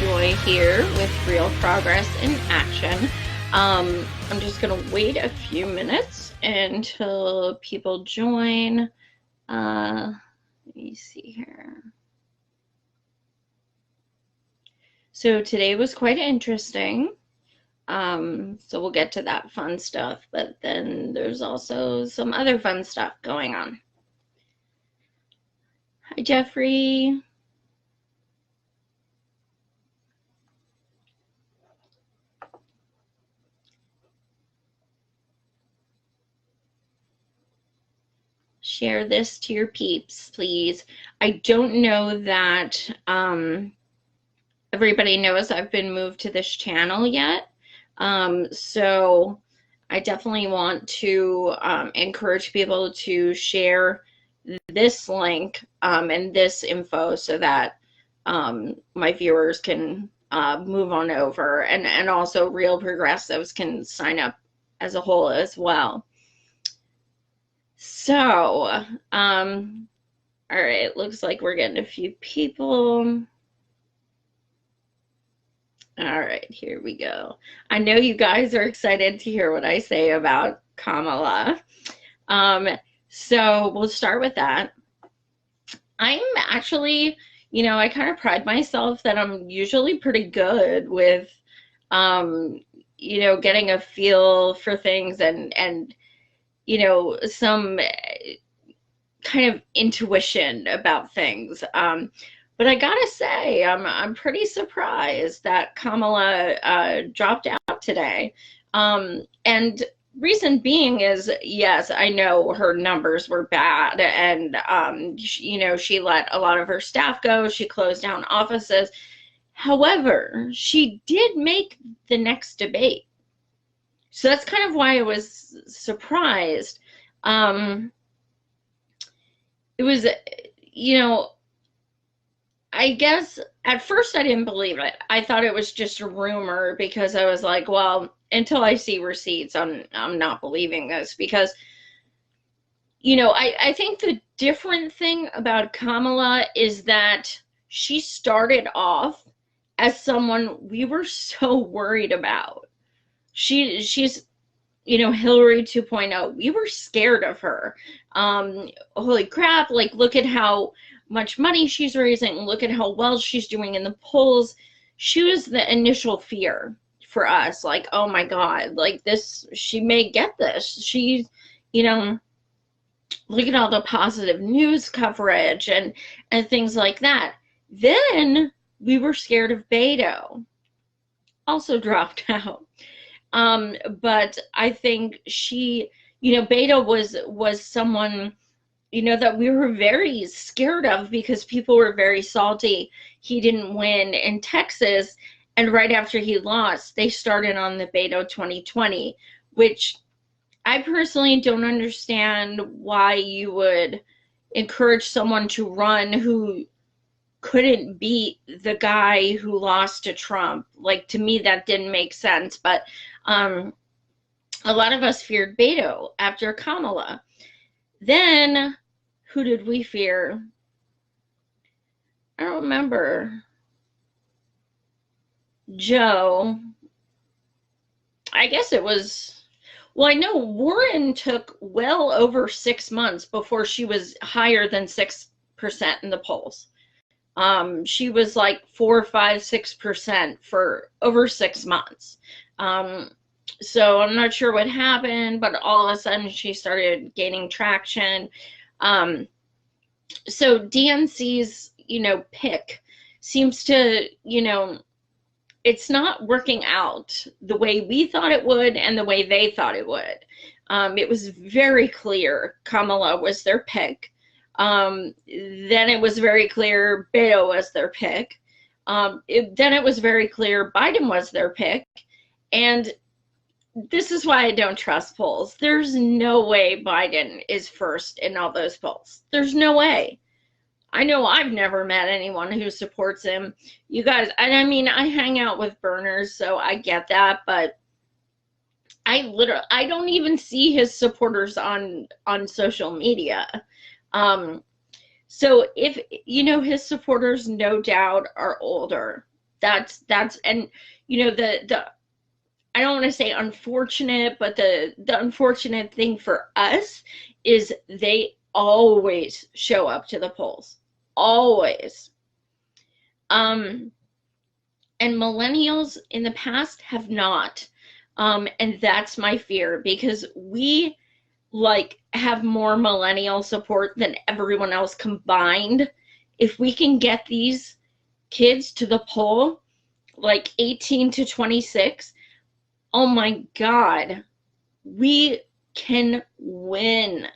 Joy here with Real Progress in Action. I'm just going to wait a few minutes until people join. Let me see here. So today was quite interesting. So we'll get to that fun stuff, but then there's also some other fun stuff going on. Hi, Jeffrey. Share this to your peeps, please. I don't know that everybody knows I've been moved to this channel yet. So I definitely want to encourage people to share this link and this info so that my viewers can move on over, and also Real Progressives can sign up as a whole as well. So, all right, looks like we're getting a few people. All right, here we go. I know you guys are excited to hear what I say about Kamala. So we'll start with that. I'm actually, I kind of pride myself that I'm usually pretty good with, getting a feel for things and some kind of intuition about things. But I gotta say, I'm pretty surprised that Kamala dropped out today. And reason being is, yes, I know her numbers were bad, and she let a lot of her staff go. She closed down offices. However, she did make the next debate. So that's kind of why I was surprised. It was, I guess at first I didn't believe it. I thought it was just a rumor because I was like, well, until I see receipts, I'm not believing this, because, I think the different thing about Kamala is that she started off as someone we were so worried about. She's Hillary 2.0. We were scared of her. Holy crap, like, look at how much money she's raising, look at how well she's doing in the polls. She was the initial fear for us, like, oh my god, like, this, she may get this. She's, look at all the positive news coverage and things like that. Then we were scared of Beto, also dropped out. But I think she, Beto was someone, that we were very scared of because people were very salty he didn't win in Texas, and right after he lost, they started on the Beto 2020, which I personally don't understand why you would encourage someone to run who couldn't beat the guy who lost to Trump. Like, to me, that didn't make sense. But a lot of us feared Beto after Kamala. Then, who did we fear? I don't remember. Joe. I guess it was, well, I know Warren took well over 6 months before she was higher than 6% in the polls. She was like 4, 5, 6% for over 6 months. So I'm not sure what happened, but all of a sudden she started gaining traction. So DNC's, pick seems to, it's not working out the way we thought it would and the way they thought it would. It was very clear Kamala was their pick. Then it was very clear Beto was their pick. Then it was very clear Biden was their pick. And this is why I don't trust polls. There's no way Biden is first in all those polls. There's no way. I know I've never met anyone who supports him. You guys, and I mean, I hang out with burners, so I get that, but I don't even see his supporters on social media. So if, his supporters no doubt are older. And the I don't want to say unfortunate, but the unfortunate thing for us is they always show up to the polls. Always. And millennials in the past have not. And that's my fear, because we have more millennial support than everyone else combined. If we can get these kids to the poll, 18 to 26, oh my God, we can win,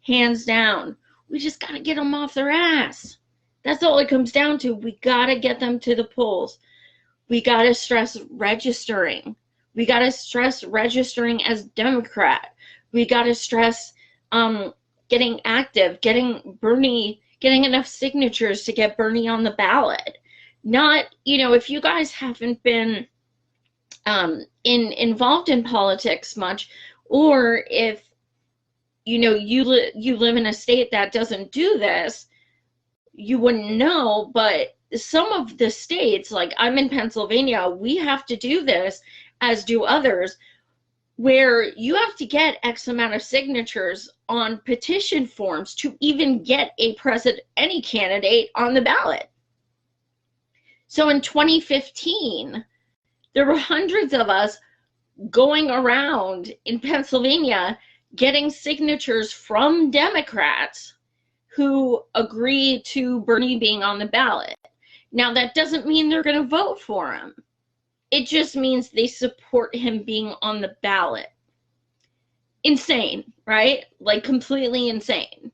hands down. We just got to get them off their ass. That's all it comes down to. We got to get them to the polls. We got to stress registering. We got to stress registering as Democrat. We got to stress getting active, getting enough signatures to get Bernie on the ballot. Not, if you guys haven't been involved in politics much, or if you live in a state that doesn't do this, you wouldn't know. But some of the states, like I'm in Pennsylvania, we have to do this, as do others, where you have to get X amount of signatures on petition forms to even get any candidate on the ballot. So in 2015, there were hundreds of us going around in Pennsylvania getting signatures from Democrats who agree to Bernie being on the ballot. Now, that doesn't mean they're going to vote for him. It just means they support him being on the ballot. Insane, right? Completely insane.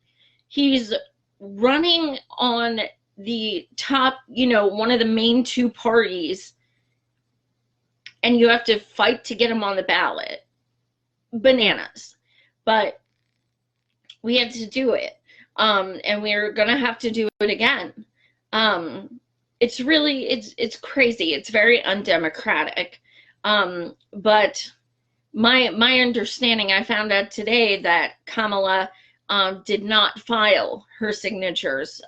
He's running on the top, one of the main two parties, and you have to fight to get him on the ballot. Bananas. But we had to do it. And we're going to have to do it again. It's really, it's crazy. It's very undemocratic. But my understanding, I found out today that Kamala did not file her signatures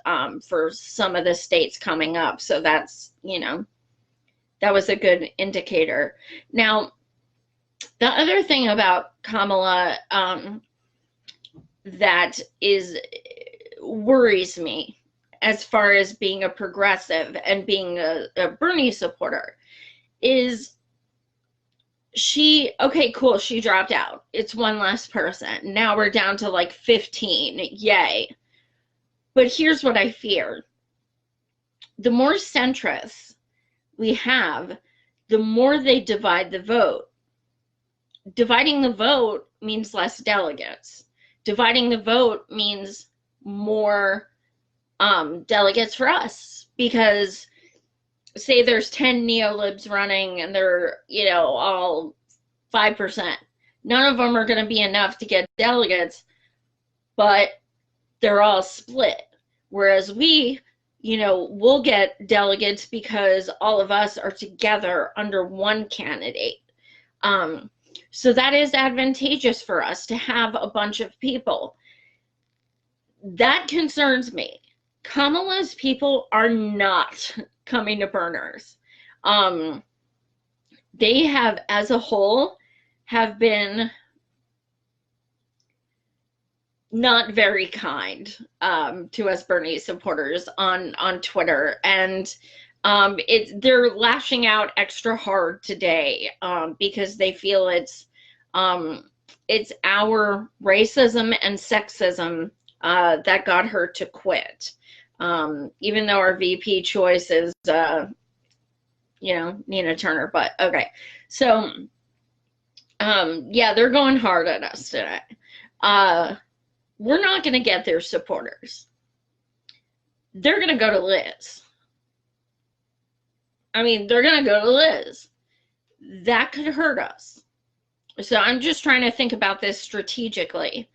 for some of the states coming up. So that's, that was a good indicator. Now, the other thing about Kamala that worries me, as far as being a progressive and being a Bernie supporter, is okay, cool, she dropped out. It's one less person. Now we're down to 15. Yay. But here's what I fear. The more centrists we have, the more they divide the vote. Dividing the vote means less delegates. Dividing the vote means more delegates for us, because say there's 10 neolibs running and they're, all 5%. None of them are going to be enough to get delegates, but they're all split. Whereas we, we'll get delegates because all of us are together under one candidate. So that is advantageous for us to have a bunch of people. That concerns me. Kamala's people are not coming to Berners. They have, as a whole, have been not very kind to us Bernie supporters on Twitter, and they're lashing out extra hard today because they feel it's our racism and sexism that got her to quit. Even though our VP choice is, Nina Turner, but okay. So, yeah, they're going hard at us today. We're not going to get their supporters. They're going to go to Liz. They're going to go to Liz. That could hurt us. So I'm just trying to think about this strategically.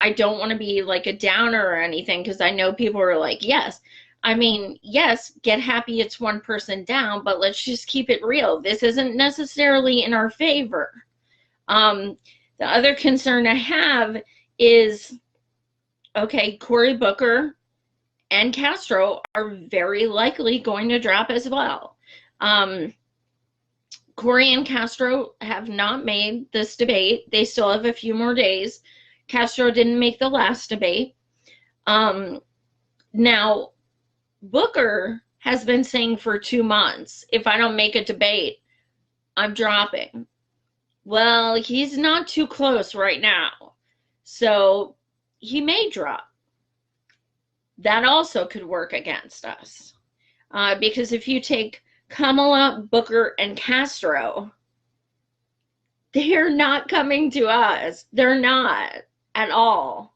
I don't want to be a downer or anything, because I know people are yes. Yes, get happy it's one person down, but let's just keep it real. This isn't necessarily in our favor. The other concern I have is, okay, Cory Booker and Castro are very likely going to drop as well. Um, Corey and Castro have not made this debate. They still have a few more days. Castro didn't make the last debate. Now, Booker has been saying for 2 months, if I don't make a debate, I'm dropping. Well, he's not too close right now. So he may drop. That also could work against us. Because if you take Kamala, Booker, and Castro, they're not coming to us. They're not at all.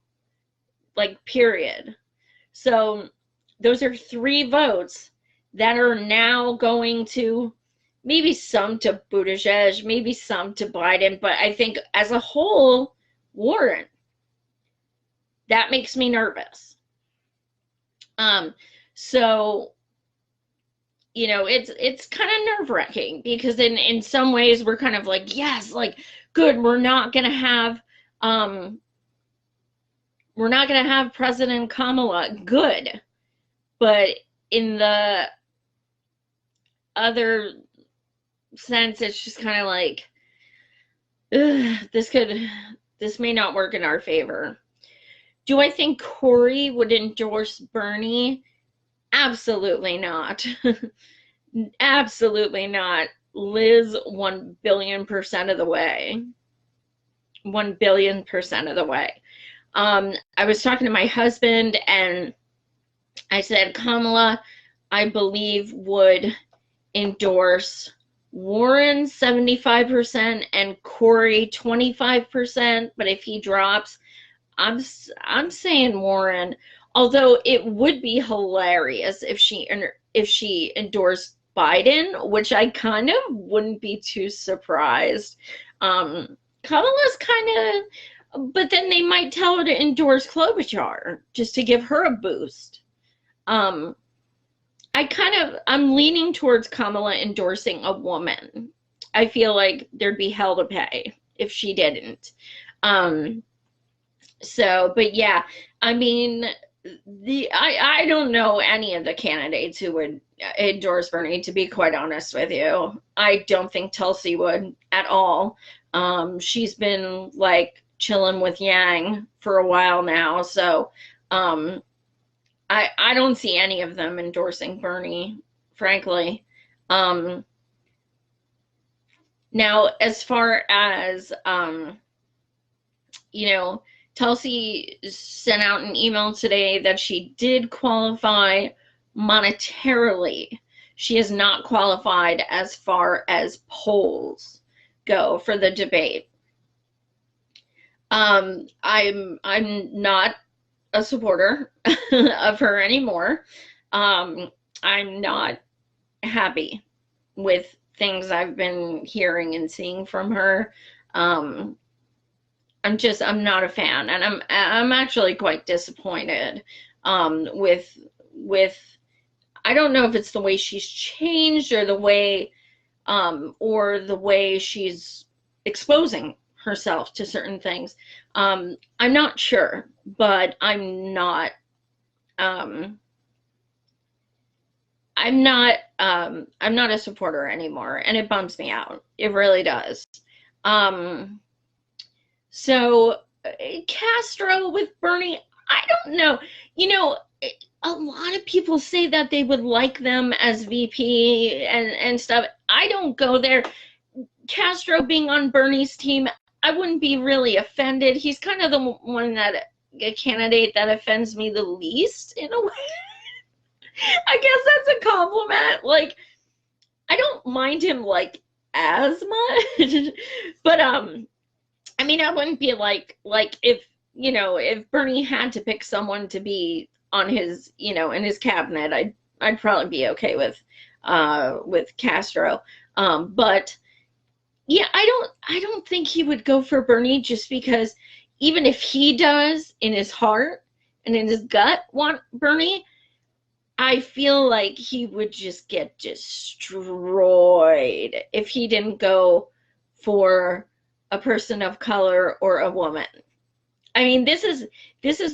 Like, period. So those are 3 votes that are now going to maybe some to Buttigieg, maybe some to Biden, but I think as a whole, Warren. That makes me nervous. So it's kind of nerve-wracking because in some ways we're kind of like, yes, like, good, we're not gonna have President Kamala, good. But in the other sense, it's just kind of like, this may not work in our favor. Do I think Corey would endorse Bernie? Absolutely not. Absolutely not. Liz, 1 billion% of the way. 1 billion% of the way. I was talking to my husband and I said Kamala, I believe, would endorse Warren 75% and Corey 25%, but if he drops, I'm saying Warren. Although it would be hilarious if she endorsed Biden, which I kind of wouldn't be too surprised. Kamala's kind of, but then they might tell her to endorse Klobuchar just to give her a boost. I'm leaning towards Kamala endorsing a woman. I feel like there'd be hell to pay if she didn't. But yeah, I mean, I don't know any of the candidates who would endorse Bernie, to be quite honest with you. I don't think Tulsi would at all. She's been like chilling with Yang for a while now, so I don't see any of them endorsing Bernie, frankly. Now, as far as Tulsi sent out an email today that she did qualify monetarily. She is not qualified as far as polls go for the debate. I'm not a supporter of her anymore. I'm not happy with things I've been hearing and seeing from her. I'm not a fan, and I'm actually quite disappointed with I don't know if it's the way she's changed or the way she's exposing herself to certain things. I'm not sure, but I'm not a supporter anymore, and it bums me out. It really does. So Castro with Bernie, I don't know. A lot of people say that they would like them as VP and stuff. I don't go there. Castro being on Bernie's team, I wouldn't be really offended. He's kind of the one a candidate that offends me the least in a way. I guess that's a compliment. Like, I don't mind him like as much, but I mean, I wouldn't be like if Bernie had to pick someone to be on his, in his cabinet, I'd probably be okay with Castro. But yeah, I don't think he would go for Bernie, just because even if he does in his heart and in his gut want Bernie, I feel like he would just get destroyed if he didn't go for a person of color or a woman. I mean, this is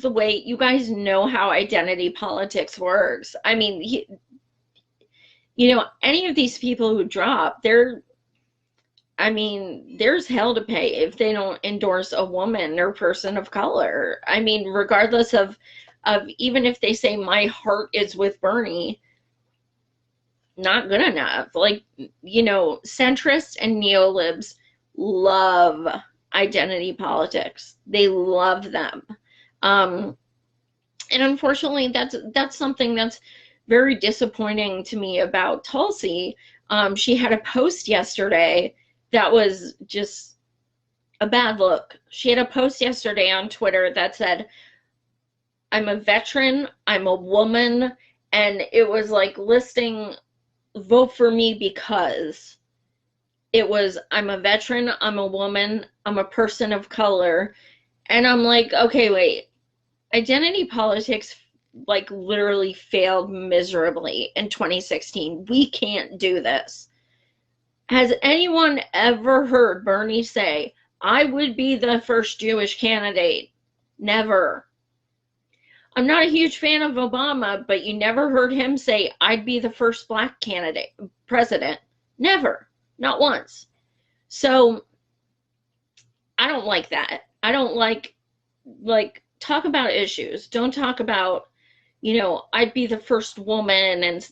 the way, you guys know how identity politics works. I mean, any of these people who drop, I mean, there's hell to pay if they don't endorse a woman or person of color. I mean, regardless of even if they say my heart is with Bernie, not good enough. Like, centrists and neolibs love identity politics. They love them. And unfortunately, that's something that's very disappointing to me about Tulsi. She had a post yesterday that was just a bad look. She had a post yesterday on Twitter that said, I'm a veteran, I'm a woman, and it was like listing vote for me because it was, I'm a veteran, I'm a woman, I'm a person of color. And I'm like, okay, wait, identity politics like literally failed miserably in 2016. We can't do this. Has anyone ever heard Bernie say, I would be the first Jewish candidate? Never. I'm not a huge fan of Obama, but you never heard him say, I'd be the first black candidate, president. Never. Not once. So I don't like that. I don't like talk about issues. Don't talk about, I'd be the first woman and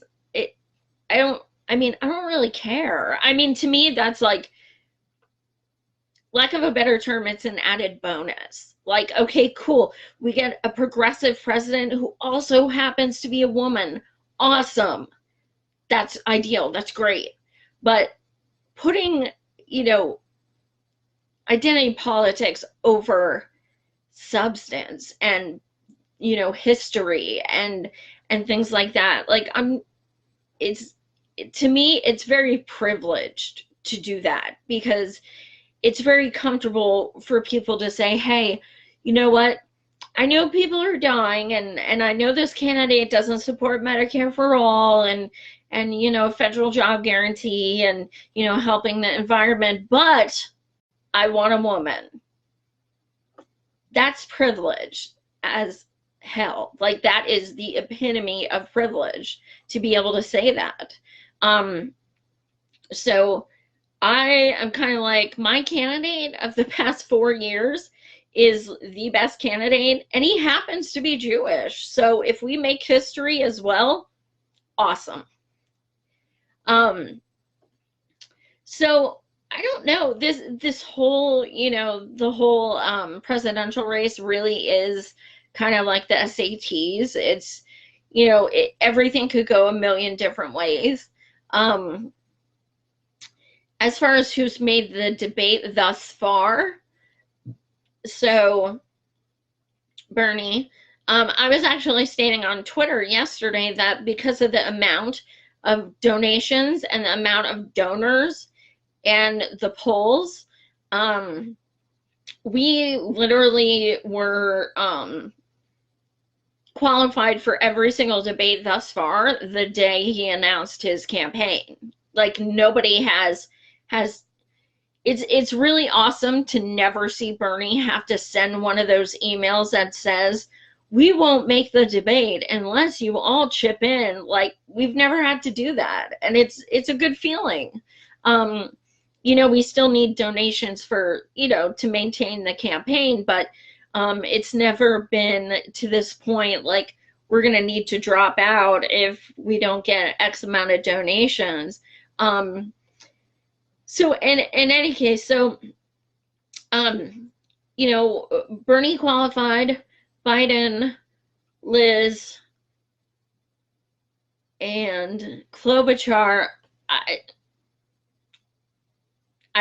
I don't really care. I mean, to me, that's like, lack of a better term, it's an added bonus. Like, okay, cool. We get a progressive president who also happens to be a woman. Awesome. That's ideal. That's great. But putting, identity politics over substance and, history and things like that, like, to me, it's very privileged to do that because it's very comfortable for people to say, hey, you know what? I know people are dying and I know this candidate doesn't support Medicare for all and federal job guarantee and, helping the environment, but I want a woman. That's privilege as hell. Like, that is the epitome of privilege to be able to say that. So I am kind of like, my candidate of the past 4 years is the best candidate, and he happens to be Jewish. So if we make history as well, awesome. So I don't know, this whole, the whole presidential race really is kind of like the SATs. It's, everything could go a million different ways. As far as who's made the debate thus far, so Bernie, I was actually stating on Twitter yesterday that because of the amount of donations and the amount of donors and the polls, we literally were qualified for every single debate thus far the day he announced his campaign. Like, nobody has it's really awesome to never see Bernie have to send one of those emails that says, we won't make the debate unless you all chip in. Like, we've never had to do that, and it's a good feeling. We still need donations for, to maintain the campaign, but it's never been to this point, like, we're going to need to drop out if we don't get X amount of donations. So in any case, so, Bernie qualified, Biden, Liz, and Klobuchar, I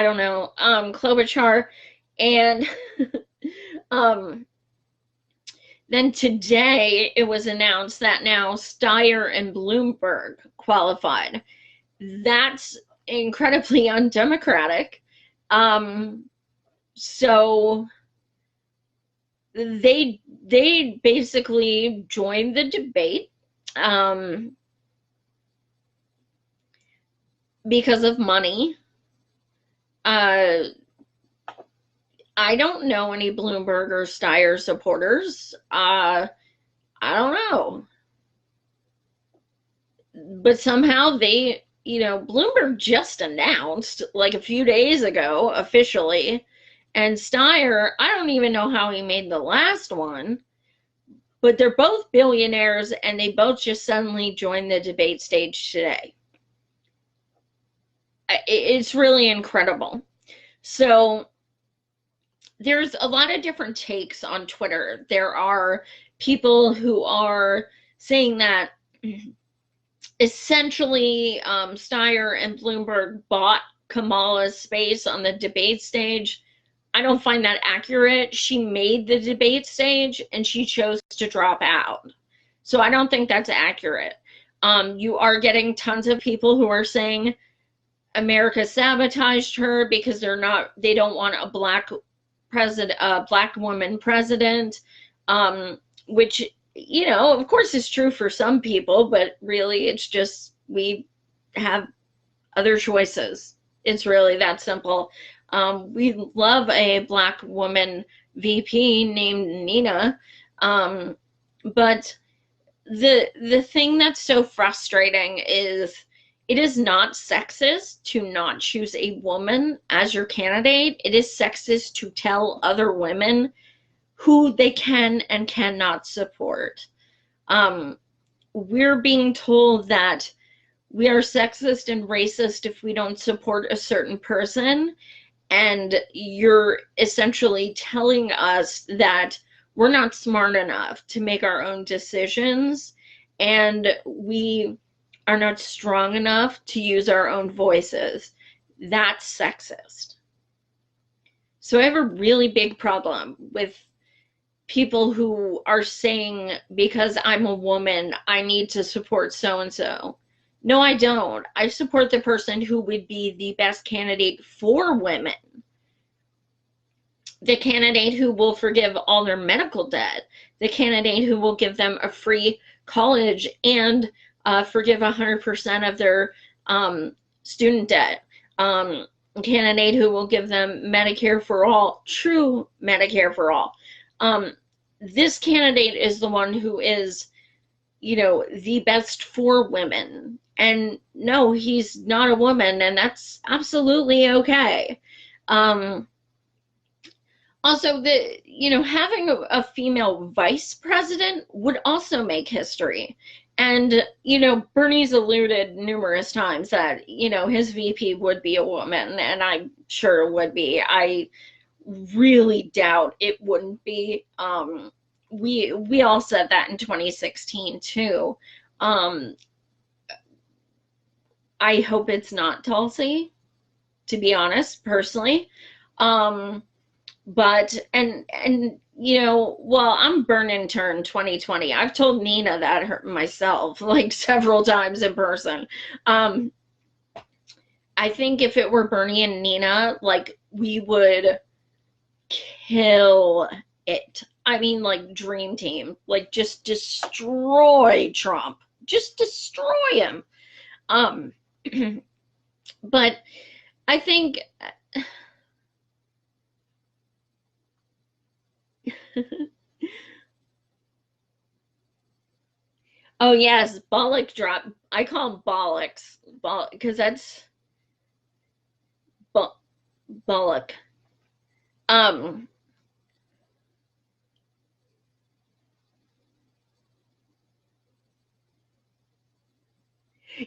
don't know, Klobuchar, and then today it was announced that now Steyer and Bloomberg qualified. That's incredibly undemocratic. So they basically joined the debate because of money. I don't know any Bloomberg or Steyer supporters. I don't know. but somehow they, Bloomberg just announced like a few days ago officially, and Steyer, I don't even know how he made the last one, but they're both billionaires and they both just suddenly joined the debate stage today. It's really incredible. So there's a lot of different takes on Twitter. There are people who are saying that essentially Steyer and Bloomberg bought Kamala's space on the debate stage. I don't find that accurate. She made the debate stage and she chose to drop out. So I don't think that's accurate. You are getting tons of people who are saying America sabotaged her because they don't want a black president, a black woman president, which, of course is true for some people, but really it's just we have other choices. It's really that simple. We love a black woman VP named Nina, but the thing that's so frustrating is it is not sexist to not choose a woman as your candidate. It is sexist to tell other women who they can and cannot support. We're being told that we are sexist and racist if we don't support a certain person, and you're essentially telling us that we're not smart enough to make our own decisions, and we are not strong enough to use our own voices. That's sexist. So I have a really big problem with people who are saying, because I'm a woman, I need to support so-and-so. No, I don't. I support the person who would be the best candidate for women. The candidate who will forgive all their medical debt. The candidate who will give them a free college and forgive 100% of their student debt. A candidate who will give them Medicare for all, true Medicare for all. This candidate is the one who is, the best for women. And no, he's not a woman, and that's absolutely okay. Also, having a female vice president would also make history. And, Bernie's alluded numerous times that, his VP would be a woman, and I'm sure it would be. I really doubt it wouldn't be. We all said that in 2016 too. I hope it's not Tulsi, to be honest, personally. But well, I'm burn and turn 2020. I've told Nina that myself like several times in person. I think if it were Bernie and Nina, like, we would kill it. I mean, like, dream team, like, just destroy Trump, just destroy him. But I think oh yes, bollock drop. I call them bollocks, because that's bollock.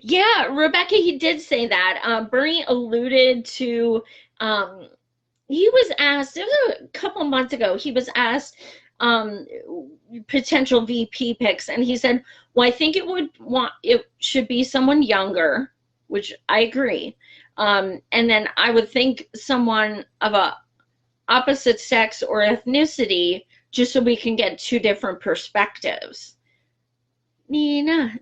Yeah, Rebecca, he did say that. Bernie alluded to, he was asked, it was a couple of months ago, he was asked potential VP picks, and he said, well, I think it should be someone younger, which I agree. And then I would think someone of a opposite sex or ethnicity, just so we can get two different perspectives. Nina,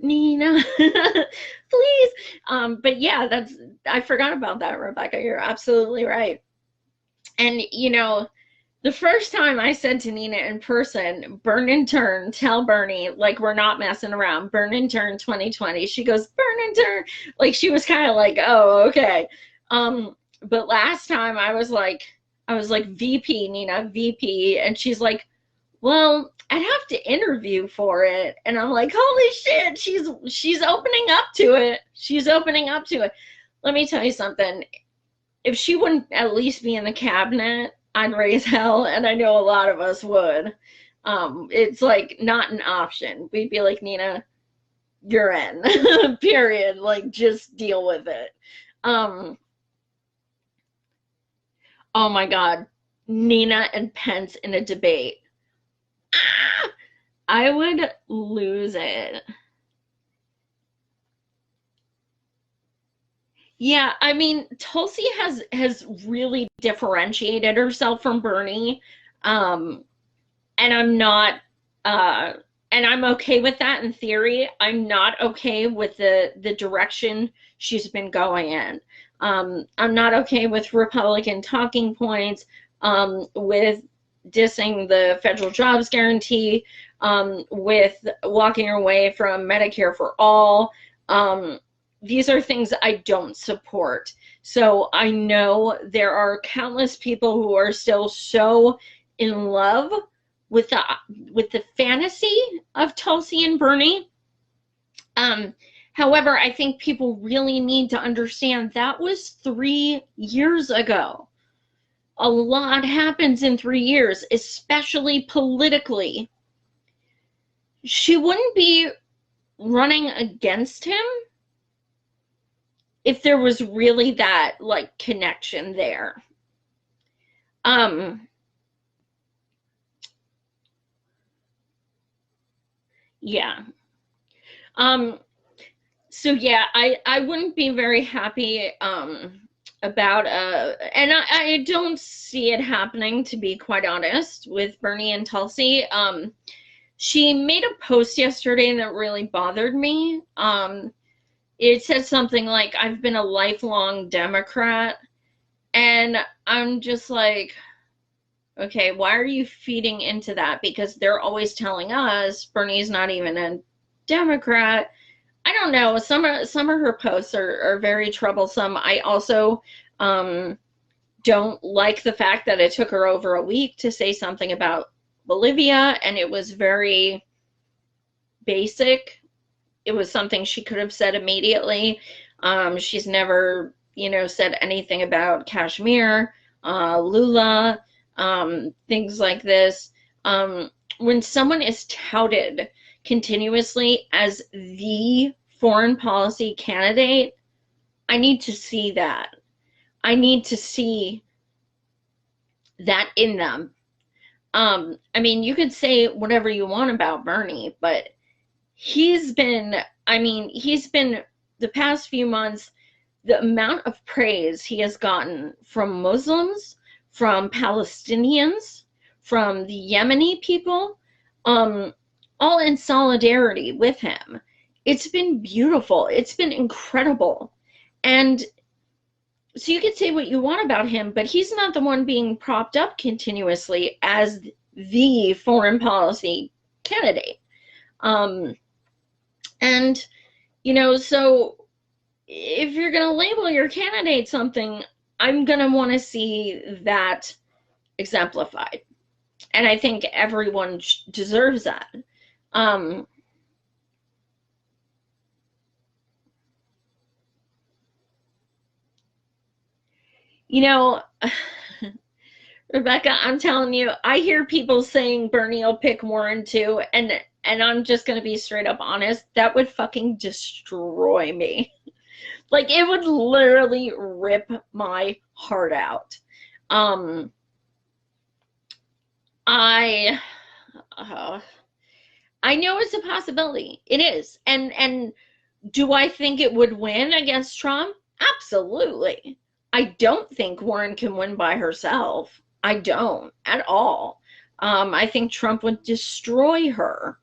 please. But yeah, I forgot about that, Rebecca. You're absolutely right. And the first time I said to Nina in person, burn and turn, tell Bernie, like, we're not messing around, burn and turn 2020. She goes, burn and turn. Like, she was kind of like, oh, okay. But last time I was like, VP, Nina, VP. And she's like, well, I'd have to interview for it. And I'm like, holy shit, she's opening up to it. She's opening up to it. Let me tell you something. If she wouldn't at least be in the cabinet, I'd raise hell, and I know a lot of us would. It's like not an option. We'd be like, Nina, you're in. Period. Like, just deal with it. Um, oh my God. Nina and Pence in a debate. Ah! I would lose it. Yeah, I mean, Tulsi has really differentiated herself from Bernie. Um, and I'm not uh and I'm okay with that in theory. I'm not okay with the direction she's been going in. I'm not okay with Republican talking points, with dissing the federal jobs guarantee, with walking away from Medicare for all. These are things I don't support. So I know there are countless people who are still so in love with the fantasy of Tulsi and Bernie. Um, However, I think people really need to understand that was 3 years ago. A lot happens in 3 years, especially politically. She wouldn't be running against him if there was really that like connection there. Um, yeah. Um, so yeah, I wouldn't be very happy about and I don't see it happening, to be quite honest, with Bernie and Tulsi. She made a post yesterday that really bothered me. It said something like, I've been a lifelong Democrat, and I'm just like, okay, why are you feeding into that? Because they're always telling us Bernie's not even a Democrat. I don't know. Some of her posts are very troublesome. I also don't like the fact that it took her over a week to say something about Bolivia, and it was very basic. It was something she could have said immediately. She's never, said anything about Kashmir, Lula, things like this. When someone is touted continuously as the foreign policy candidate, I need to see that. I need to see that in them. I mean, you could say whatever you want about Bernie, but he's been the past few months, the amount of praise he has gotten from Muslims, from Palestinians, from the Yemeni people, um, all in solidarity with him. It's been beautiful. It's been incredible. And so you could say what you want about him, but he's not the one being propped up continuously as the foreign policy candidate. Um, and, so if you're going to label your candidate something, I'm going to want to see that exemplified. And I think everyone deserves that. Um, you know, Rebecca, I'm telling you, I hear people saying Bernie will pick Warren too, and I'm just going to be straight up honest, that would fucking destroy me. Like, it would literally rip my heart out. Um, I uh, I know it's a possibility. It is. And do I think it would win against Trump? Absolutely. I don't think Warren can win by herself. I don't at all. I think Trump would destroy her,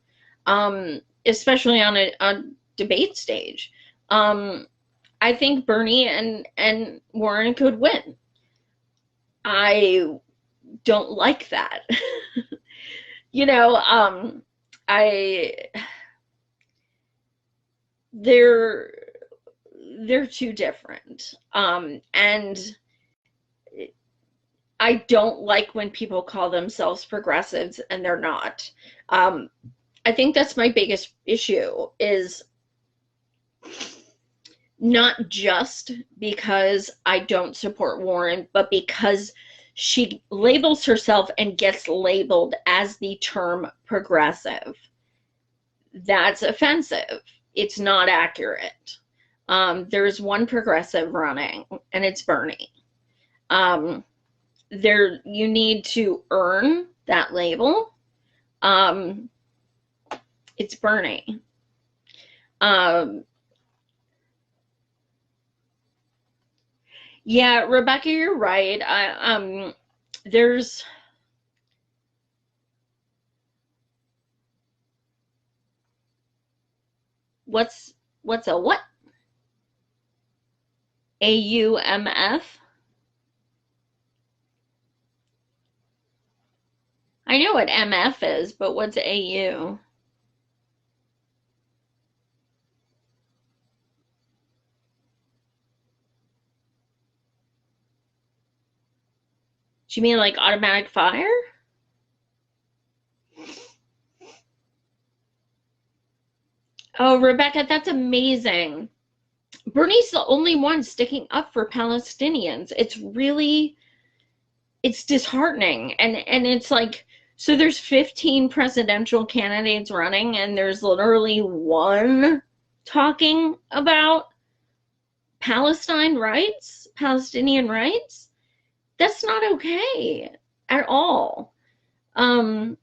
especially on a debate stage. Um, I think Bernie and Warren could win. I don't like that. you know, I they're they're too different. And I don't like when people call themselves progressives and they're not. Um, I think that's my biggest issue is not just because I don't support Warren, but because she labels herself and gets labeled as the term progressive. That's offensive. It's not accurate. There's one progressive running, and it's Bernie. Um, you need to earn that label. Um, it's Bernie. Um, yeah, Rebecca, you're right. There's what's a what? AUMF? I know what MF is, but what's AU? Do you mean like automatic fire? Oh, Rebecca, that's amazing. Bernie's the only one sticking up for Palestinians. It's disheartening. And it's like, so there's 15 presidential candidates running, and there's literally one talking about Palestine rights, Palestinian rights. That's not okay at all. Um,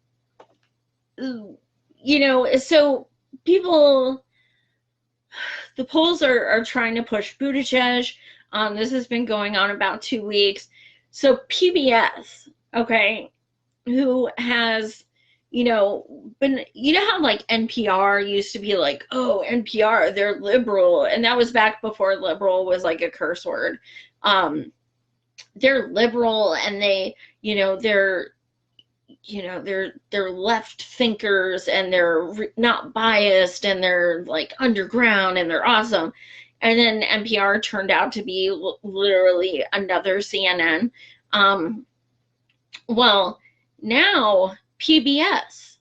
so people, the polls are trying to push Buttigieg. This has been going on about 2 weeks. So PBS, okay, who has, been, how like NPR used to be like, oh, NPR, they're liberal. And that was back before liberal was like a curse word. They're liberal and they're left thinkers and they're not biased and they're like underground and they're awesome. And then NPR turned out to be literally another CNN. Well, now PBS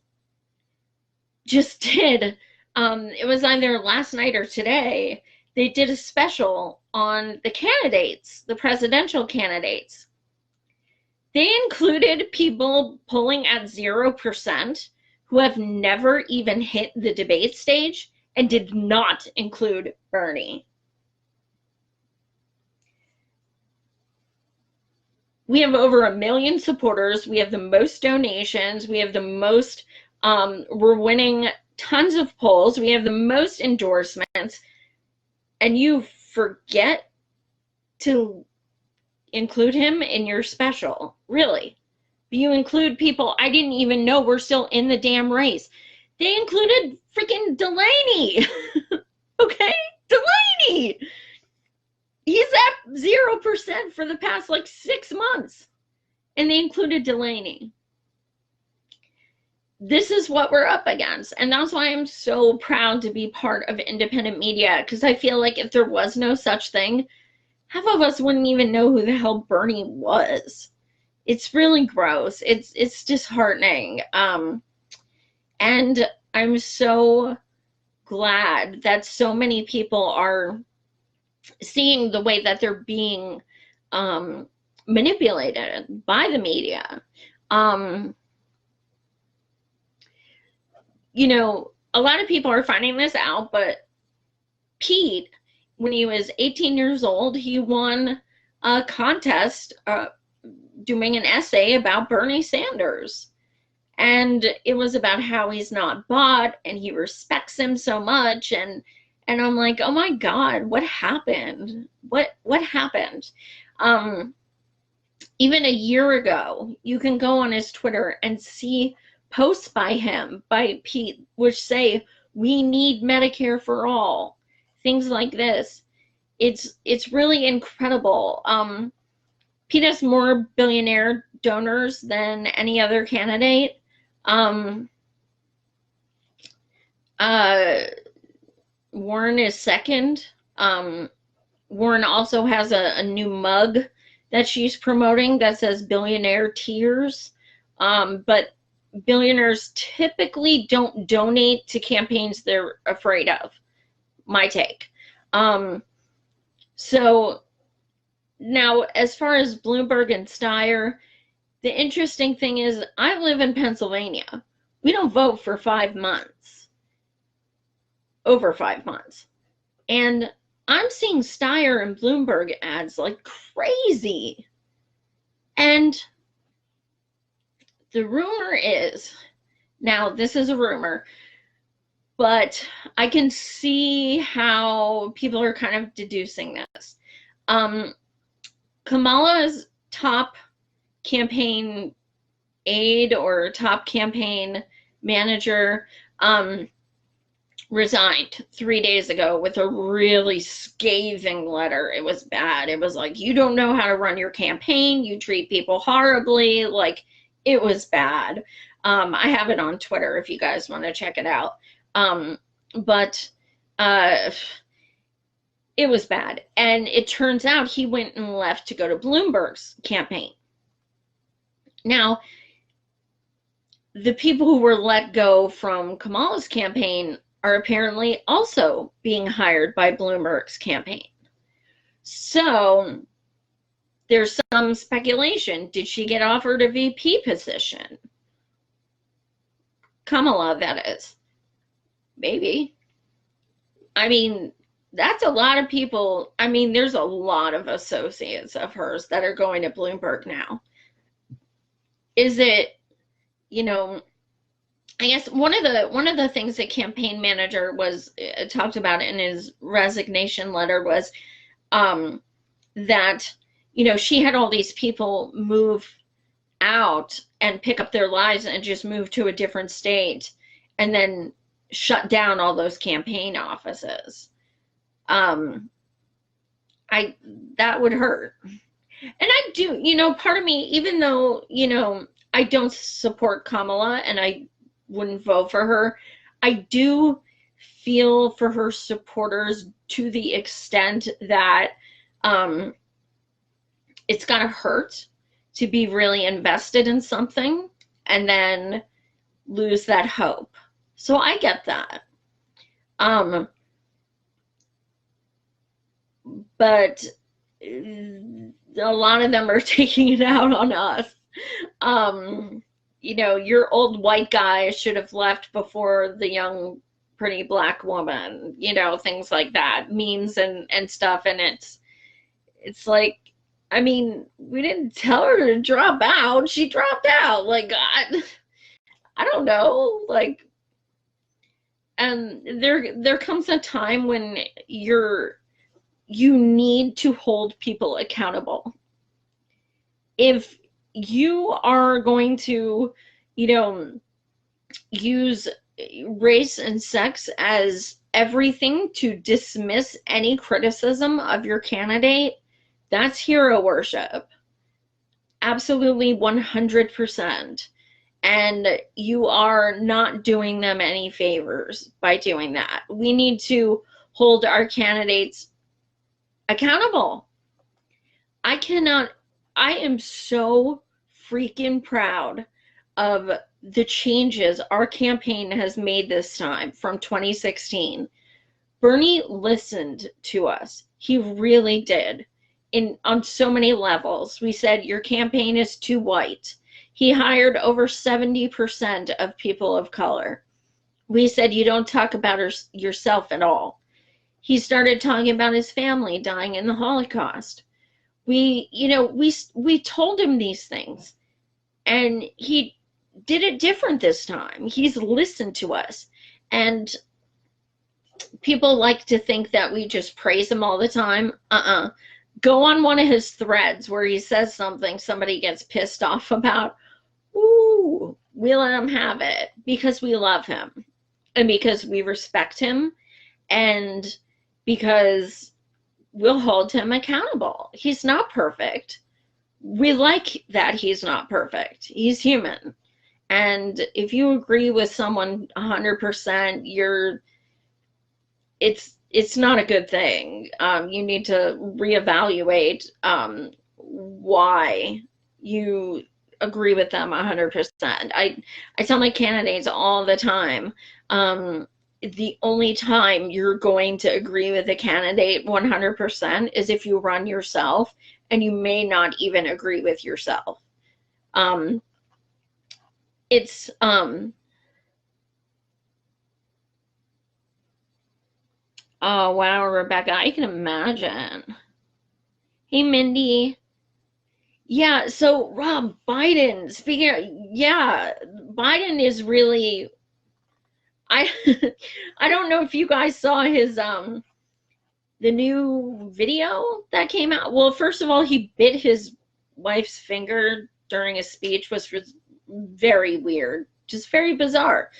just did, it was either last night or today, they did a special on the candidates, the presidential candidates. They included people polling at 0% who have never even hit the debate stage and did not include Bernie. We have over 1 million supporters. We have the most donations. We have the most, we're winning tons of polls. We have the most endorsements. And you forget to include him in your special, really. You include people I didn't even know were still in the damn race. They included freaking Delaney. Okay? Delaney. He's at 0% for the past like 6 months. And they included Delaney. This is what we're up against. And that's why I'm so proud to be part of independent media, because I feel like if there was no such thing, half of us wouldn't even know who the hell Bernie was. It's really gross. It's disheartening. And I'm so glad that so many people are seeing the way that they're being manipulated by the media. A lot of people are finding this out, but Pete, when he was 18 years old, he won a contest doing an essay about Bernie Sanders. And it was about how he's not bought and he respects him so much. And I'm like, oh my God, what happened? What happened? Even a year ago, you can go on his Twitter and see posts by him, by Pete, which say, we need Medicare for all. Things like this. It's really incredible. Pete has more billionaire donors than any other candidate. Warren is second. Warren also has a new mug that she's promoting that says billionaire tears. But billionaires typically don't donate to campaigns they're afraid of. My take. So now, as far as Bloomberg and Steyer, the interesting thing is I live in Pennsylvania. We don't vote for 5 months, over 5 months. And I'm seeing Steyer and Bloomberg ads like crazy. And the rumor is, now this is a rumor, but I can see how people are kind of deducing this. Kamala's top campaign aide or top campaign manager resigned 3 days ago with a really scathing letter. It was bad. It was like, you don't know how to run your campaign. You treat people horribly. Like, it was bad. I have it on Twitter if you guys want to check it out. But it was bad. And it turns out he went and left to go to Bloomberg's campaign. Now, the people who were let go from Kamala's campaign are apparently also being hired by Bloomberg's campaign. So there's some speculation. Did she get offered a VP position? Kamala, that is. Maybe. I mean, that's a lot of people. I mean, there's a lot of associates of hers that are going to Bloomberg now. Is it, you know, I guess one of the things the campaign manager was talked about in his resignation letter was that, you know, she had all these people move out and pick up their lives and just move to a different state and then shut down all those campaign offices. That would hurt. And I do, you know, part of me, even though, you know, I don't support Kamala and I wouldn't vote for her, I do feel for her supporters to the extent that it's gotta hurt to be really invested in something and then lose that hope. So I get that. But a lot of them are taking it out on us. You know, your old white guy should have left before the young, pretty black woman, you know, things like that, memes and stuff. And it's like, I mean, we didn't tell her to drop out. She dropped out. Like, God, I don't know. Like, and there comes a time when you need to hold people accountable. If you are going to, you know, use race and sex as everything to dismiss any criticism of your candidate, that's hero worship. Absolutely 100%. And you are not doing them any favors by doing that. We need to hold our candidates accountable. I am so freaking proud of the changes our campaign has made this time from 2016. Bernie listened to us. He really did. On so many levels. We said your campaign is too white. He hired over 70% of people of color. We said you don't talk about yourself at all. He started talking about his family dying in the Holocaust. We told him these things, and he did it different this time. He's listened to us, and people like to think that we just praise him all the time. Go on one of his threads where he says something somebody gets pissed off about. Ooh, we let him have it because we love him and because we respect him and because we'll hold him accountable. He's not perfect. We like that he's not perfect. He's human. And if you agree with someone 100%, it's not a good thing. You need to reevaluate why you agree with them 100%. I tell my candidates all the time, the only time you're going to agree with a candidate 100% is if you run yourself, and you may not even agree with yourself. It's oh wow, Rebecca, I can imagine. Hey, Mindy. Yeah, so Rob, Biden, speaking of, yeah, Biden is really, I I don't know if you guys saw his the new video that came out. Well, first of all, he bit his wife's finger during a speech, which was very weird, just very bizarre.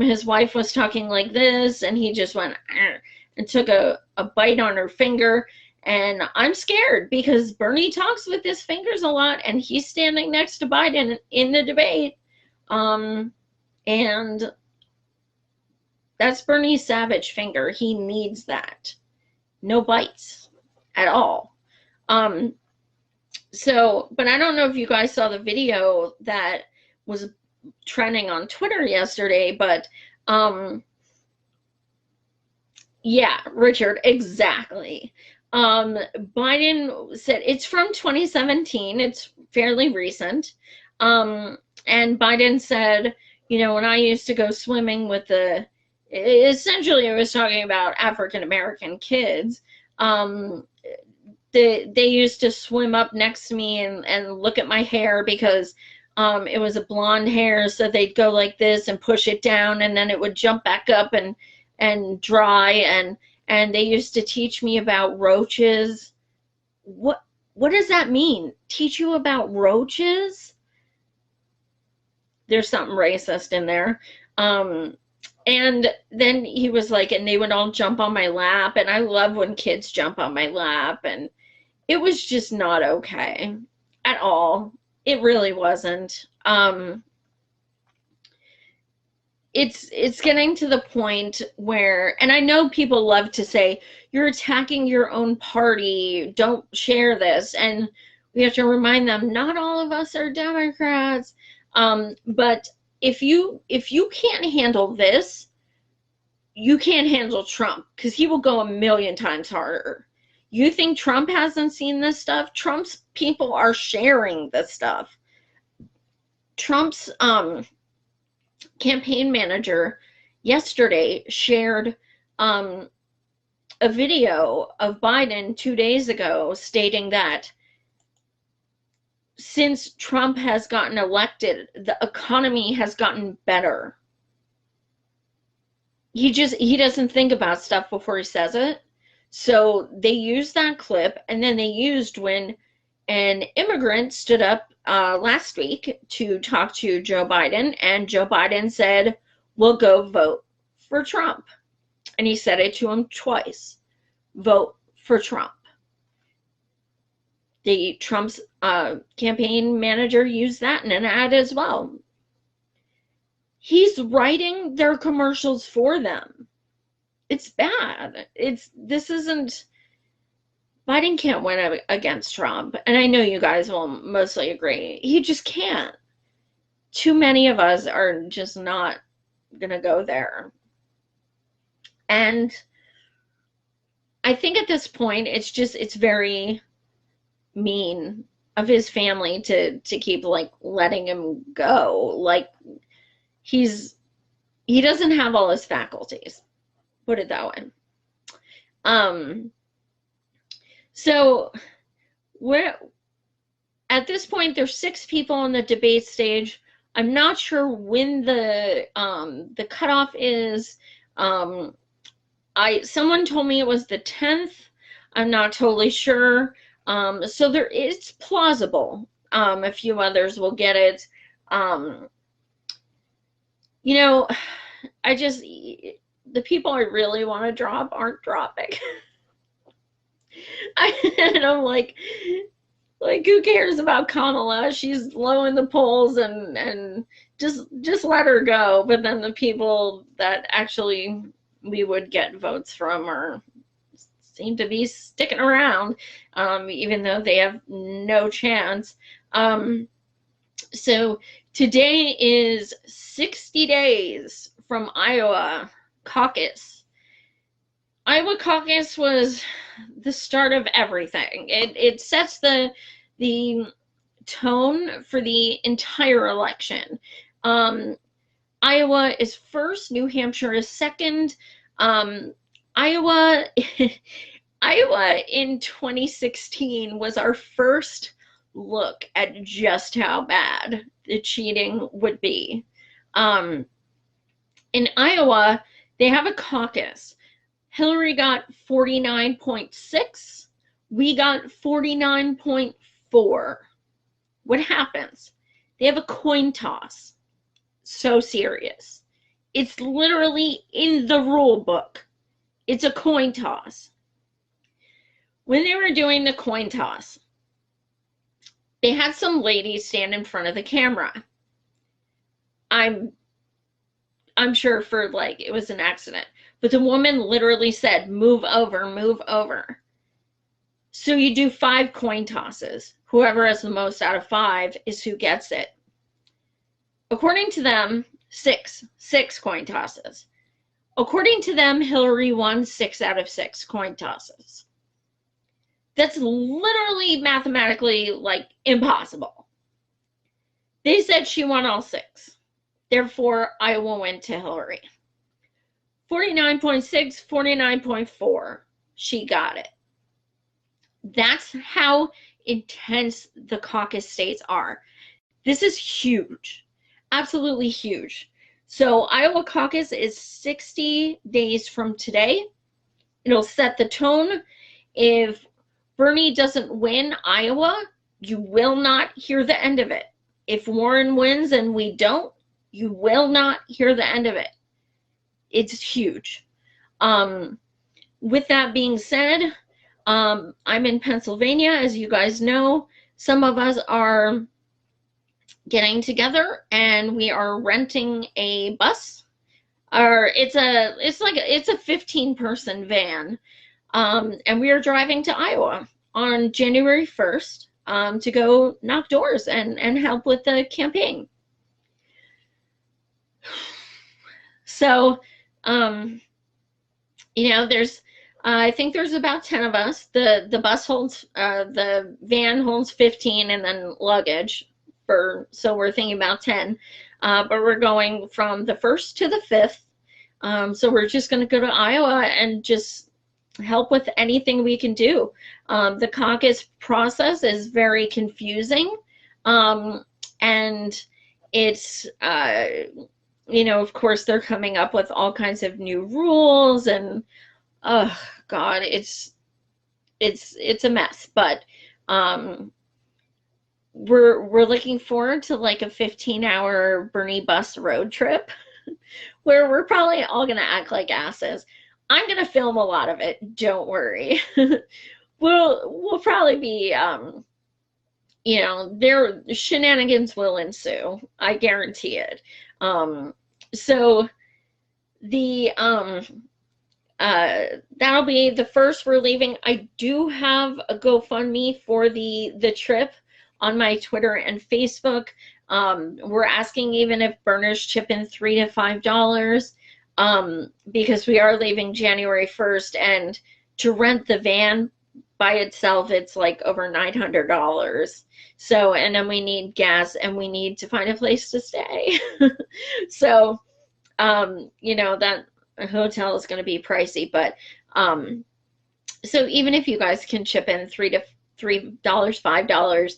His wife was talking like this, and he just went and took a bite on her finger. And I'm scared because Bernie talks with his fingers a lot, and he's standing next to Biden in the debate. And that's Bernie's savage finger. He needs that. No bites at all. So, but I don't know if you guys saw the video that was trending on Twitter yesterday, but yeah, Richard, exactly. Biden said it's from 2017, it's fairly recent. And Biden said, you know, when I used to go swimming with essentially it was talking about African American kids. They used to swim up next to me and look at my hair because it was a blonde hair, so they'd go like this and push it down, and then it would jump back up and dry, and they used to teach me about roaches. What does that mean? Teach you about roaches? There's something racist in there. And then he was like, and they would all jump on my lap, and I love when kids jump on my lap, and it was just not okay at all. It really wasn't. It's getting to the point where, and I know people love to say, you're attacking your own party, don't share this, and we have to remind them, not all of us are Democrats. But if you can't handle this, you can't handle Trump, because he will go a million times harder. You think Trump hasn't seen this stuff? Trump's people are sharing this stuff. Trump's campaign manager yesterday shared a video of Biden 2 days ago stating that since Trump has gotten elected, the economy has gotten better. He doesn't think about stuff before he says it. So they used that clip, and then they used when an immigrant stood up last week to talk to Joe Biden, and Joe Biden said, "We'll go vote for Trump." And he said it to him twice. Vote for Trump. Trump's campaign manager used that in an ad as well. He's writing their commercials for them. It's bad. Biden can't win against Trump. And I know you guys will mostly agree. He just can't. Too many of us are just not going to go there. And I think at this point, it's very mean of his family to keep like letting him go. Like he doesn't have all his faculties, put it that way. So we're at this point, there's 6 people on the debate stage. I'm not sure when the cutoff is. Someone told me it was the 10th. I'm not totally sure. So it's plausible. A few others will get it. You know, the people I really want to drop aren't dropping. And I'm like, who cares about Kamala? She's low in the polls, and just let her go. But then the people that actually we would get votes from are seem to be sticking around, even though they have no chance. So today is 60 days from Iowa caucus. Iowa caucus was the start of everything. It sets the tone for the entire election. Iowa is first, New Hampshire is second. Iowa Iowa in 2016 was our first look at just how bad the cheating would be. In Iowa, they have a caucus. Hillary got 49.6. We got 49.4. What happens? They have a coin toss. So serious. It's literally in the rule book. It's a coin toss. When they were doing the coin toss, they had some ladies stand in front of the camera. I'm sure for like it was an accident, but the woman literally said, "Move over, move over." So you do 5 coin tosses. Whoever has the most out of 5 is who gets it. According to them, 6 coin tosses. According to them, Hillary won 6 out of 6 coin tosses. That's literally mathematically like impossible. They said she won all 6. Therefore, Iowa went to Hillary. 49.6, 49.4. She got it. That's how intense the caucus states are. This is huge. Absolutely huge. So Iowa caucus is 60 days from today. It'll set the tone. If Bernie doesn't win Iowa, you will not hear the end of it. If Warren wins and we don't, you will not hear the end of it. It's huge. With that being said, I'm in Pennsylvania, as you guys know. Some of us are getting together and we are renting a bus, or it's a 15-person van, and we are driving to Iowa on January 1st to go knock doors and help with the campaign. So, there's I think there's about 10 of us. The bus holds, the van holds 15, and then luggage so we're thinking about 10. But we're going from the 1st to the 5th. So we're just going to go to Iowa and just help with anything we can do. The caucus process is very confusing. And it's, of course, they're coming up with all kinds of new rules, and oh God, it's a mess. But we're looking forward to like a 15-hour Bernie bus road trip where we're probably all gonna act like asses. I'm gonna film a lot of it, don't worry. We'll probably be there shenanigans will ensue, I guarantee it. So the that'll be the first we're leaving. I do have a GoFundMe for the trip on my Twitter and Facebook. We're asking even if burners chip in $3 to $5, because we are leaving January 1st, and to rent the van by itself, it's like over $900. So, and then we need gas, and we need to find a place to stay. So, that hotel is going to be pricey, but so even if you guys can chip in $3, $5,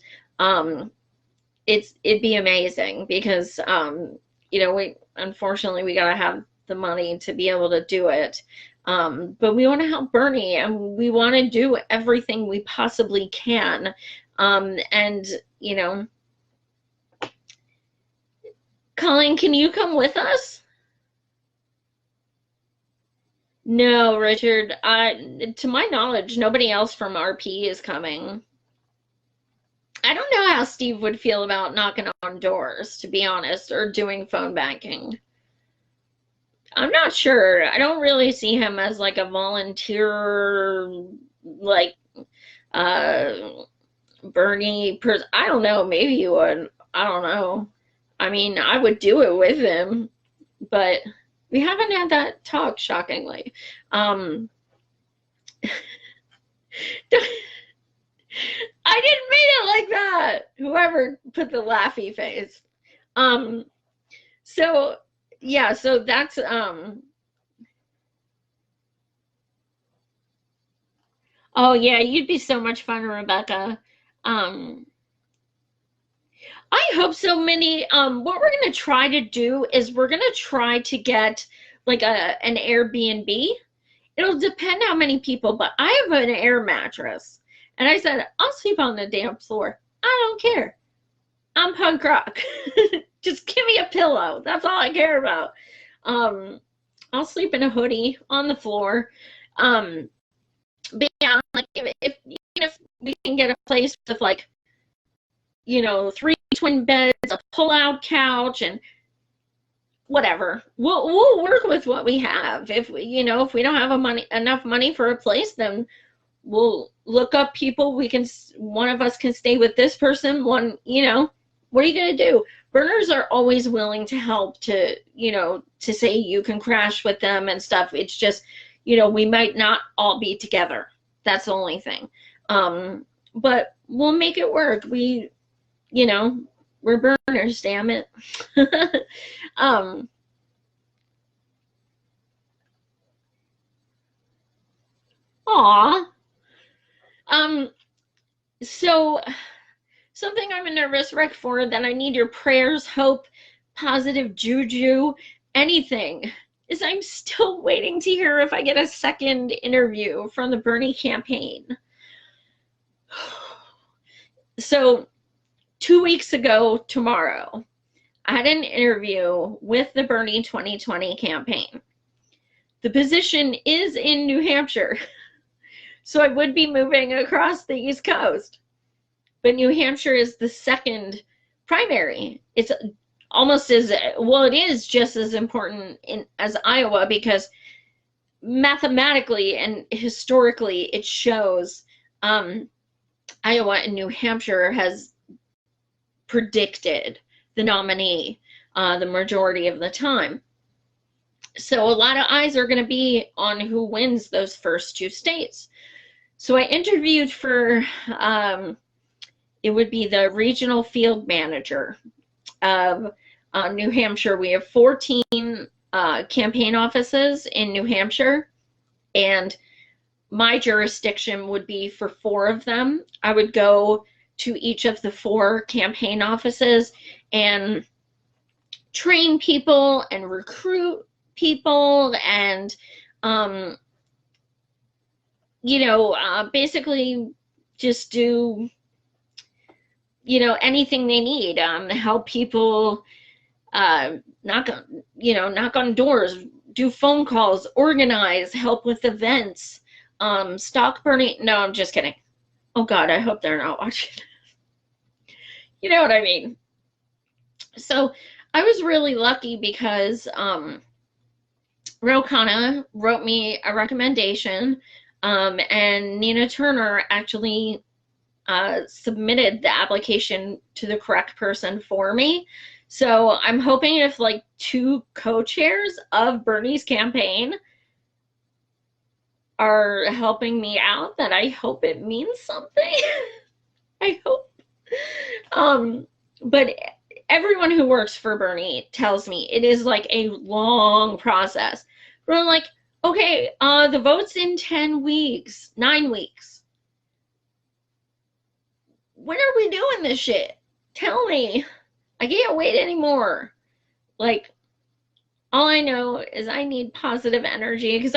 it'd be amazing, because unfortunately we gotta have the money to be able to do it. But we want to help Bernie, and we want to do everything we possibly can. And Colleen, can you come with us? No, Richard. To my knowledge, nobody else from RP is coming. I don't know how Steve would feel about knocking on doors, to be honest, or doing phone banking. I'm not sure. I don't really see him as like a volunteer, like uh Bernie person. I don't know. Maybe you would. I don't know. I mean, I would do it with him, but we haven't had that talk, shockingly. Um, I didn't mean it like that. Whoever put the laughy face. Um, so yeah, so that's oh yeah, you'd be so much fun, Rebecca. Um, I hope so many. What we're gonna try to do is we're gonna try to get like an Airbnb. It'll depend how many people, but I have an air mattress. And I said, I'll sleep on the damn floor. I don't care. I'm punk rock. Just give me a pillow. That's all I care about. Um, I'll sleep in a hoodie on the floor. Um, but yeah, like if we can get a place with like, three twin beds, a pull-out couch, and whatever, we'll work with what we have. If if we don't have enough money for a place, then we'll look up people. One of us can stay with this person. What are you going to do? Burners are always willing to help, to say you can crash with them and stuff. It's just, we might not all be together. That's the only thing. But we'll make it work. We're burners, damn it. um, aw. Um, so something I'm a nervous wreck for that I need your prayers, hope, positive juju, anything, is I'm still waiting to hear if I get a second interview from the Bernie campaign. So 2 weeks ago tomorrow, I had an interview with the Bernie 2020 campaign. The position is in New Hampshire, so I would be moving across the East Coast. But New Hampshire is the second primary. It's almost as well, it is just as important as Iowa, because mathematically and historically it shows Iowa and New Hampshire has predicted the nominee the majority of the time. So a lot of eyes are going to be on who wins those first two states. So I interviewed for it would be the regional field manager of New Hampshire. We have 14 campaign offices in New Hampshire, and my jurisdiction would be for 4 of them. I would go to each of the 4 campaign offices and train people and recruit people and basically just do anything they need, help people knock on doors, do phone calls, organize, help with events, stock burning. No, I'm just kidding. Oh God, I hope they're not watching. You know what I mean? So I was really lucky because Ro Khanna wrote me a recommendation, and Nina Turner actually submitted the application to the correct person for me. So I'm hoping if like 2 co-chairs of Bernie's campaign are helping me out, that I hope it means something. I hope. But everyone who works for Bernie tells me it is like a long process. But I'm like, okay, the vote's in 10 weeks, 9 weeks. When are we doing this shit? Tell me. I can't wait anymore. Like, all I know is I need positive energy, because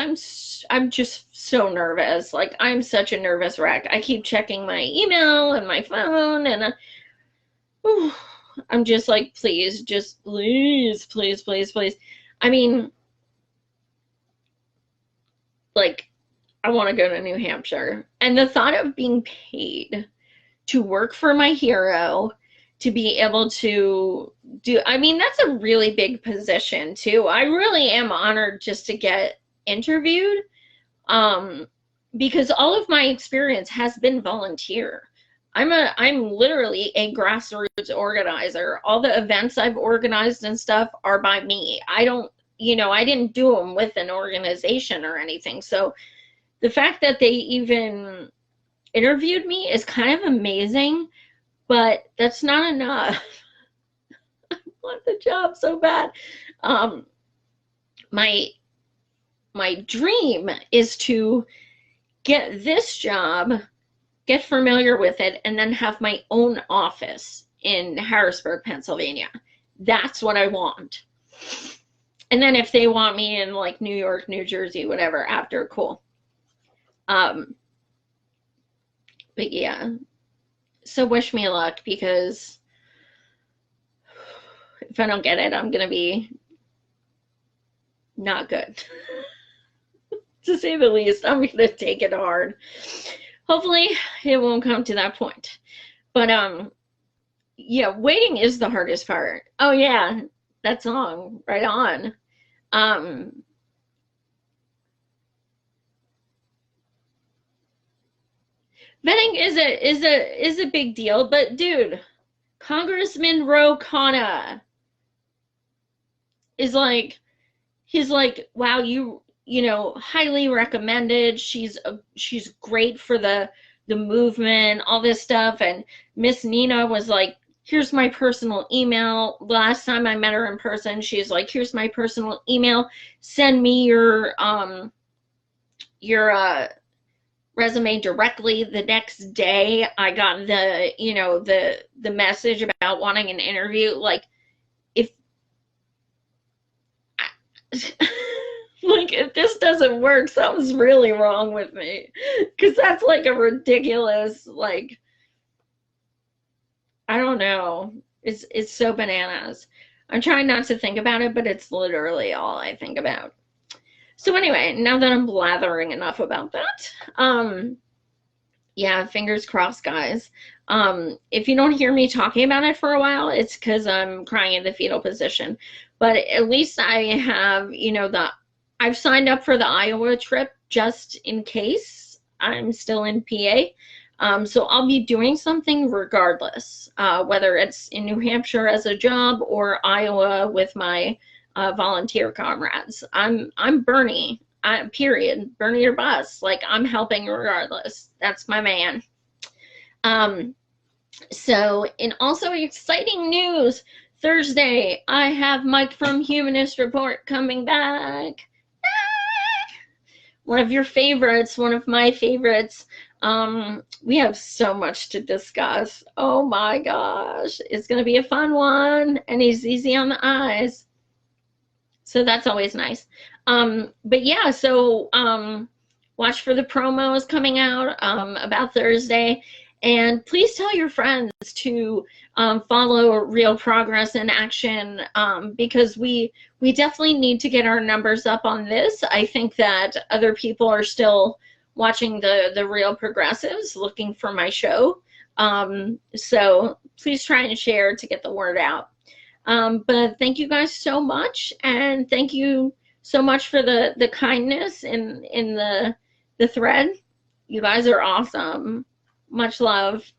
I'm just so nervous. Like, I'm such a nervous wreck. I keep checking my email and my phone, and I'm just like, please, just please, please, please, please. I mean, like, I want to go to New Hampshire. And the thought of being paid to work for my hero to be able to do, I mean, that's a really big position too. I really am honored just to get interviewed, because all of my experience has been volunteer. I'm literally a grassroots organizer. All the events I've organized and stuff are by me. I don't, I didn't do them with an organization or anything. So the fact that they even interviewed me is kind of amazing, but that's not enough. I want the job so bad. Um, my my dream is to get this job, get familiar with it, and then have my own office in Harrisburg, Pennsylvania. That's what I want. And then if they want me in like New York, New Jersey, whatever, after, cool. But yeah, so wish me luck, because if I don't get it, I'm gonna be not good. To say the least, I'm gonna take it hard. Hopefully it won't come to that point. But yeah, waiting is the hardest part. Oh yeah, that song, right on. Vetting is a big deal, but dude, Congressman Ro Khanna is like, he's like, wow, highly recommended. She's great for the movement, all this stuff. And Miss Nina was like, here's my personal email. Last time I met her in person, she's like, here's my personal email. Send me your resume directly. The next day I got the message about wanting an interview. Like, if like, if this doesn't work, something's really wrong with me, because that's like a ridiculous, like, I don't know, it's so bananas. I'm trying not to think about it, but it's literally all I think about. So anyway, now that I'm blathering enough about that, yeah, fingers crossed, guys. If you don't hear me talking about it for a while, it's because I'm crying in the fetal position. But at least I have, I've signed up for the Iowa trip just in case I'm still in PA. So I'll be doing something regardless, whether it's in New Hampshire as a job or Iowa with my volunteer comrades. I'm Bernie. Period. Bernie or bust. Like, I'm helping regardless. That's my man. So, in also exciting news, Thursday, I have Mike from Humanist Report coming back. One of your favorites, one of my favorites. We have so much to discuss. Oh my gosh. It's going to be a fun one, and he's easy on the eyes. So that's always nice. But yeah, so watch for the promos coming out about Thursday. And please tell your friends to follow Real Progress in Action, because we definitely need to get our numbers up on this. I think that other people are still watching the Real Progressives, looking for my show. So please try and share to get the word out. But thank you guys so much, and thank you so much for the kindness in the thread. You guys are awesome. Much love.